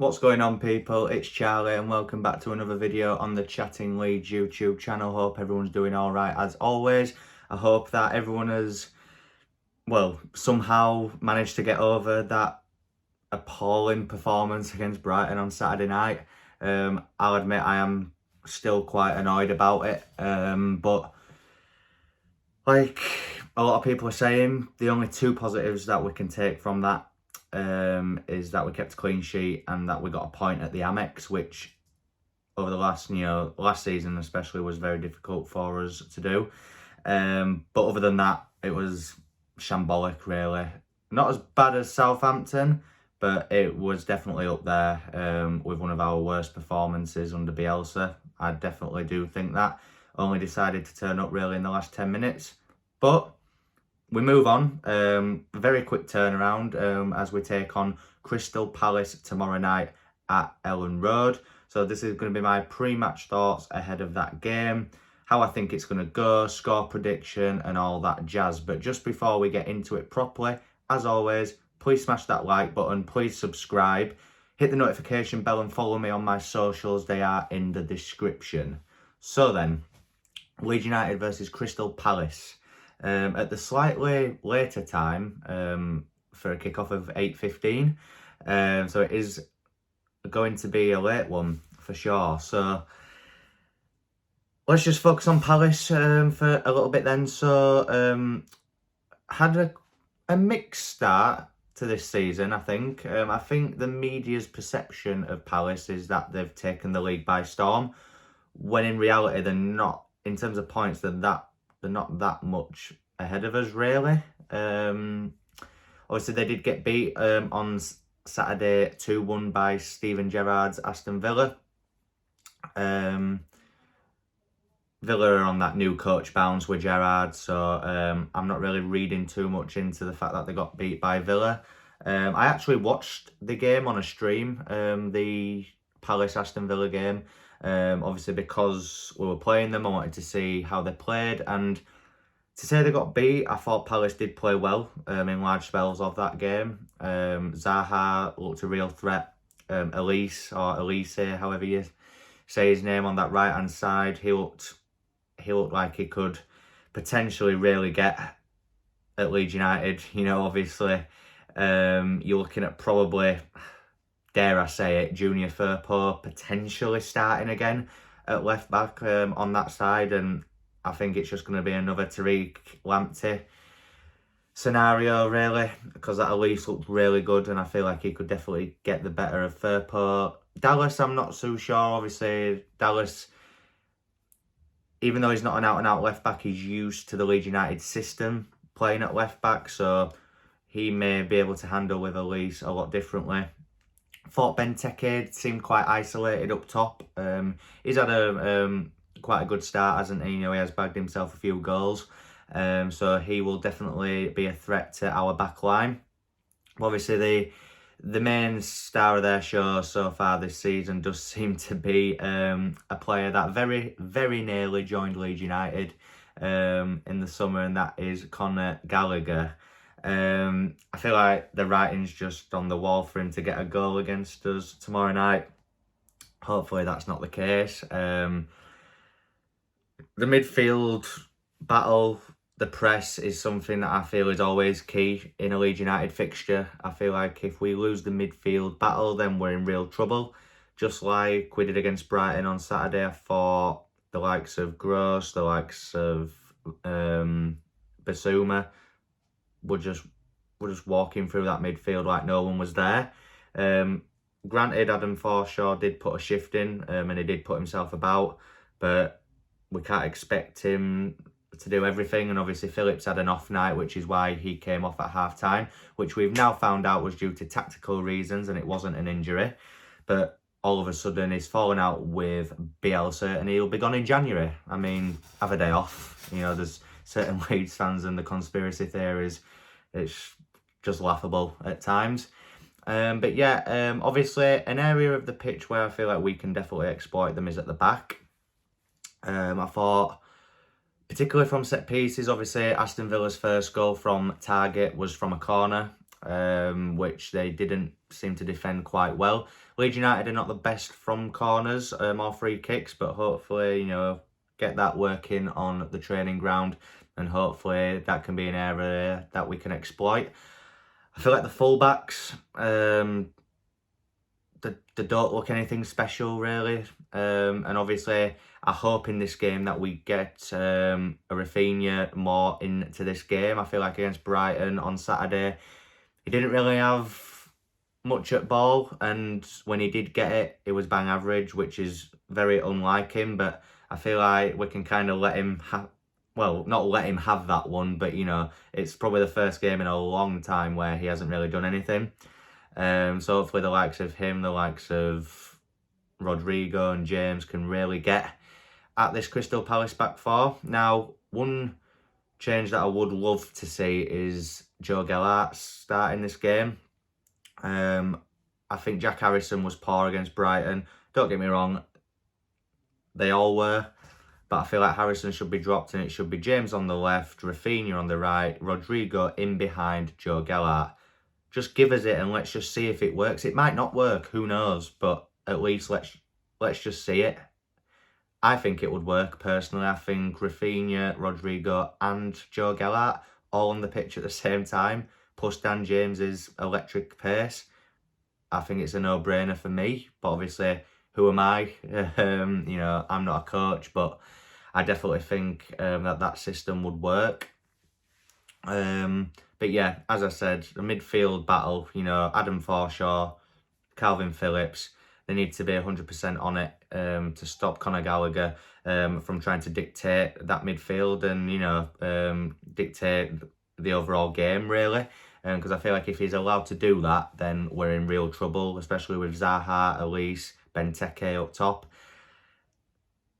What's going on, people? It's Charlie and welcome back to another video on the Chatting Leeds YouTube channel. Hope everyone's doing all right as always. I hope that everyone has, well, somehow managed to get over that appalling performance against Brighton on Saturday night. I'll admit I am still quite annoyed about it, but like a lot of people are saying, the only two positives that we can take from that is that we kept a clean sheet and that we got a point at the Amex, which over the last season especially was very difficult for us to do. But other than that, it was shambolic, really. Not as bad as Southampton, but it was definitely up there with one of our worst performances under Bielsa. I definitely do think that. Only decided to turn up really in the last 10 minutes. But we move on. Very quick turnaround as we take on Crystal Palace tomorrow night at Elland Road. So this is going to be my pre-match thoughts ahead of that game, how I think it's going to go, score prediction and all that jazz. But just before we get into it properly, as always, please smash that like button, please subscribe, hit the notification bell and follow me on my socials. They are in the description. So then, Leeds United versus Crystal Palace. At the slightly later time for a kickoff of 8:15, so it is going to be a late one for sure. So let's just focus on Palace for a little bit then. So had a mixed start to this season, I think. I think the media's perception of Palace is that they've taken the league by storm, when in reality they're not. In terms of points, they're not that much ahead of us, really. Obviously, they did get beat on Saturday 2-1 by Steven Gerrard's Aston Villa. Villa are on that new coach bounce with Gerrard, so I'm not really reading too much into the fact that they got beat by Villa. I actually watched the game on a stream, the Palace-Aston Villa game. Obviously because we were playing them, I wanted to see how they played, and to say they got beat, I thought Palace did play well in large spells of that game. Zaha looked a real threat. Elise, however you say his name, on that right hand side, he looked like he could potentially really get at Leeds United. You know, obviously you're looking at probably, dare I say it, Junior Firpo potentially starting again at left back on that side, and I think it's just going to be another Tariq Lamptey scenario, really, because that Elise looked really good and I feel like he could definitely get the better of Firpo. Dallas, I'm not so sure. Obviously, Dallas, even though he's not an out-and-out left back, he's used to the Leeds United system playing at left back, so he may be able to handle with Elise a lot differently. Thought Benteke seemed quite isolated up top. He's had quite a good start, hasn't he? You know, he has bagged himself a few goals. So he will definitely be a threat to our back line. Obviously, the main star of their show so far this season does seem to be a player that very, very nearly joined Leeds United in the summer, and that is Conor Gallagher. I feel like the writing's just on the wall for him to get a goal against us tomorrow night. Hopefully that's not the case. The midfield battle, the press, is something that I feel is always key in a Leeds United fixture. I feel like if we lose the midfield battle, then we're in real trouble. Just like we did against Brighton on Saturday, I thought the likes of Gross, the likes of Basuma were just walking through that midfield like no one was there. Granted, Adam Forshaw did put a shift in and he did put himself about, but we can't expect him to do everything. And obviously Phillips had an off night, which is why he came off at half-time, which we've now found out was due to tactical reasons and it wasn't an injury. But all of a sudden he's fallen out with Bielsa and he'll be gone in January. I mean, have a day off. You know, there's certain Leeds fans and the conspiracy theories. It's just laughable at times. But yeah, obviously an area of the pitch where I feel like we can definitely exploit them is at the back. I thought, particularly from set pieces, obviously Aston Villa's first goal from target was from a corner. which they didn't seem to defend quite well. Leeds United are not the best from corners or free kicks, but hopefully, you know, get that working on the training ground, and hopefully that can be an area that we can exploit. I feel like the fullbacks, they don't look anything special really, and obviously I hope in this game that we get a Rafinha more into this game. I feel like against Brighton on Saturday, he didn't really have much at ball, and when he did get it, it was bang average, which is very unlike him. But I feel like we can kind of let him have, well, not let him have that one, but you know, it's probably the first game in a long time where he hasn't really done anything. So hopefully the likes of him, the likes of Rodrigo and James can really get at this Crystal Palace back four. Now, one change that I would love to see is Joe Gellart starting this game. I think Jack Harrison was poor against Brighton. Don't get me wrong, they all were. But I feel like Harrison should be dropped, and it should be James on the left, Rafinha on the right, Rodrigo in behind Joe Gellart. Just give us it and let's just see if it works. It might not work, who knows? But at least let's just see it. I think it would work, personally. I think Rafinha, Rodrigo and Joe Gellart all on the pitch at the same time, plus Dan James's electric pace. I think it's a no-brainer for me. But obviously, who am I? You know, I'm not a coach, but I definitely think that system would work. But yeah, as I said, the midfield battle, you know, Adam Forshaw, Calvin Phillips, they need to be 100% on it to stop Conor Gallagher from trying to dictate that midfield and, you know, dictate the overall game, really. Because I feel like if he's allowed to do that, then we're in real trouble, especially with Zaha, Elise, Benteke up top.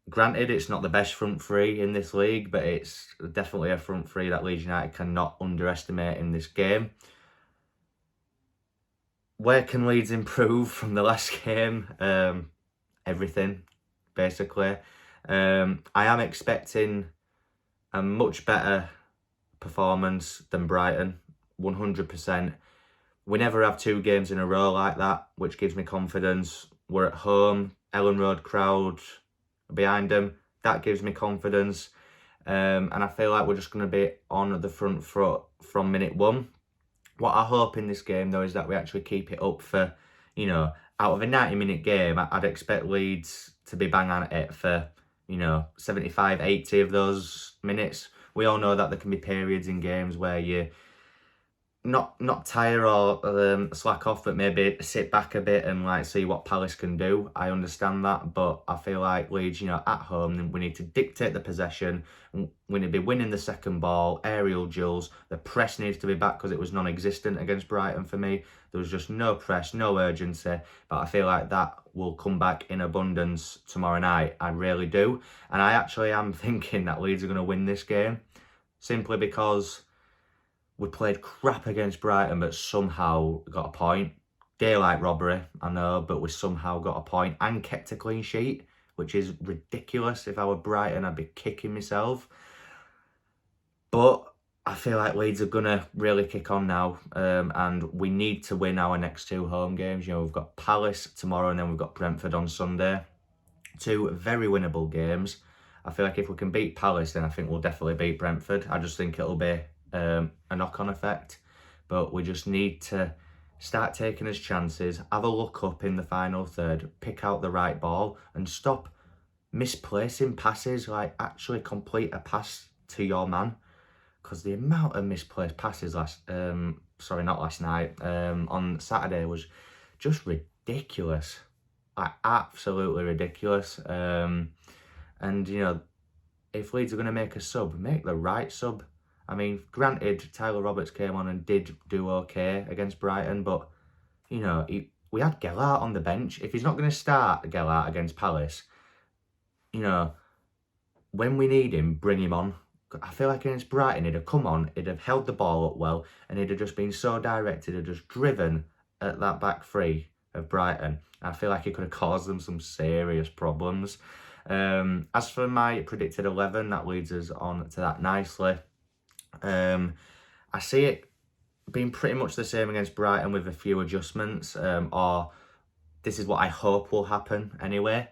Granted, it's not the best front three in this league, but it's definitely a front three that Leeds United cannot underestimate in this game. Where can Leeds improve from the last game? Everything, basically. I am expecting a much better performance than Brighton, 100%. We never have 2 games in a row like that, which gives me confidence. We're at home, Elland Road crowd behind them. That gives me confidence. And I feel like we're just going to be on the front foot from minute 1. What I hope in this game, though, is that we actually keep it up for, you know, out of a 90-minute game, I'd expect Leeds to be bang on it for, you know, 75, 80 of those minutes. We all know that there can be periods in games where you not tire or slack off, but maybe sit back a bit and like see what Palace can do. I understand that, but I feel like Leeds, you know, at home, we need to dictate the possession. We need to be winning the second ball, aerial duels. The press needs to be back because it was non-existent against Brighton for me. There was just no press, no urgency. But I feel like that will come back in abundance tomorrow night. I really do. And I actually am thinking that Leeds are going to win this game, simply because we played crap against Brighton, but somehow got a point. Daylight robbery, I know, but we somehow got a point and kept a clean sheet, which is ridiculous. If I were Brighton, I'd be kicking myself. But I feel like Leeds are going to really kick on now, and we need to win our next 2 home games. You know, we've got Palace tomorrow and then we've got Brentford on Sunday. 2 very winnable games. I feel like if we can beat Palace, then I think we'll definitely beat Brentford. I just think it'll be a knock-on effect, but we just need to start taking his chances, have a look up in the final third, pick out the right ball and stop misplacing passes. Like, actually complete a pass to your man, because the amount of misplaced passes on Saturday was just ridiculous, like absolutely ridiculous. And you know, if Leeds are going to make a sub, make the right sub. I mean, granted, Tyler Roberts came on and did do okay against Brighton, but, you know, we had Gellart on the bench. If he's not going to start Gellart against Palace, you know, when we need him, bring him on. I feel like against Brighton, he'd have come on, he'd have held the ball up well, and he'd have just been so direct, he'd have just driven at that back three of Brighton. I feel like he could have caused them some serious problems. As for my predicted 11, that leads us on to that nicely. I see it been pretty much the same against Brighton with a few adjustments, or this is what I hope will happen anyway.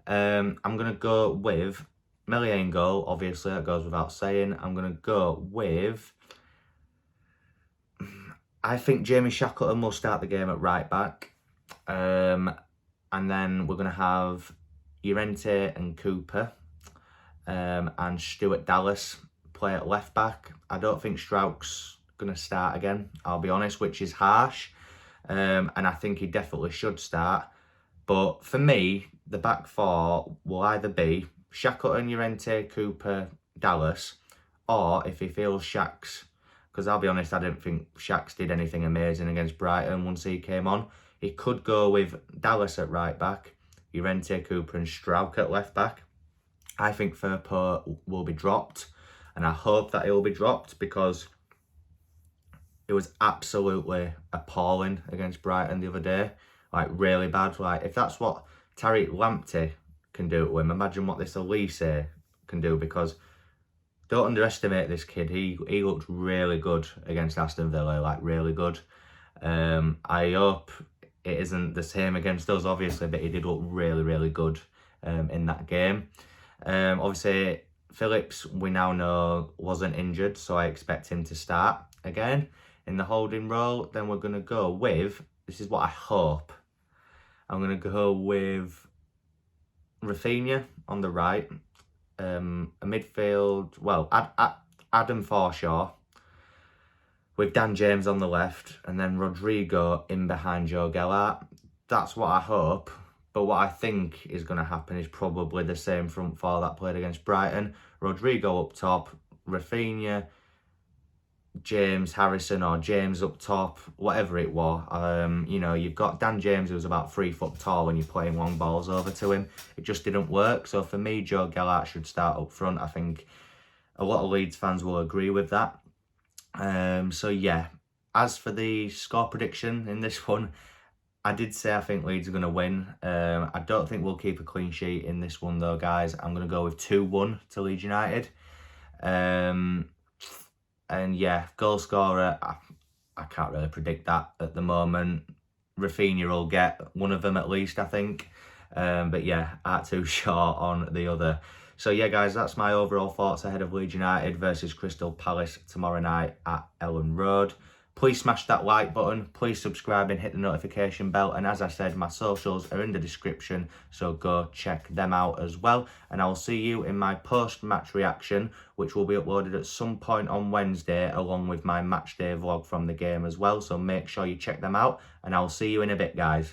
I'm going to go with Millian goal, obviously, that goes without saying. I'm going to go with... I think Jamie Shackleton will start the game at right back. And then we're going to have Llorente and Cooper and Stuart Dallas play at left back. I don't think Strauch's going to start again, I'll be honest, which is harsh. And I think he definitely should start. But for me, the back four will either be Shackleton, Llorente, Cooper, Dallas, or if he feels Shaq's, because I'll be honest, I didn't think Shaq's did anything amazing against Brighton once he came on. He could go with Dallas at right back, Llorente, Cooper and Strauch at left back. I think Firpo will be dropped, and I hope that he will be dropped because it was absolutely appalling against Brighton the other day. Like, really bad. Like, if that's what Tariq Lamptey can do to him, imagine what this Elise can do, because don't underestimate this kid. He looked really good against Aston Villa, like really good. I hope it isn't the same against us, obviously, but he did look really, really good in that game. Obviously, Phillips, we now know, wasn't injured, so I expect him to start again in the holding role. Then we're going to go with, this is what I hope, I'm going to go with Rafinha on the right, a midfield, well, Adam Forshaw with Dan James on the left, and then Rodrigo in behind Joe Gellart. That's what I hope, but what I think is going to happen is probably the same front four that played against Brighton. Rodrigo up top, Rafinha, James, Harrison, or James up top, whatever it was. You know, you've got Dan James, who's about 3 foot tall when you're playing long balls over to him. It just didn't work. So for me, Joe Gellart should start up front. I think a lot of Leeds fans will agree with that. So yeah, as for the score prediction in this one, I did say I think Leeds are going to win. I don't think we'll keep a clean sheet in this one though, guys. I'm going to go with 2-1 to Leeds United. And yeah, goal scorer, I can't really predict that at the moment. Rafinha will get one of them at least, I think. But yeah, aren't too sure on the other. So yeah, guys, that's my overall thoughts ahead of Leeds United versus Crystal Palace tomorrow night at Elland Road. Please smash that like button, please subscribe and hit the notification bell. And as I said, my socials are in the description, so go check them out as well. And I will see you in my post-match reaction, which will be uploaded at some point on Wednesday, along with my match day vlog from the game as well. So make sure you check them out, and I'll see you in a bit, guys.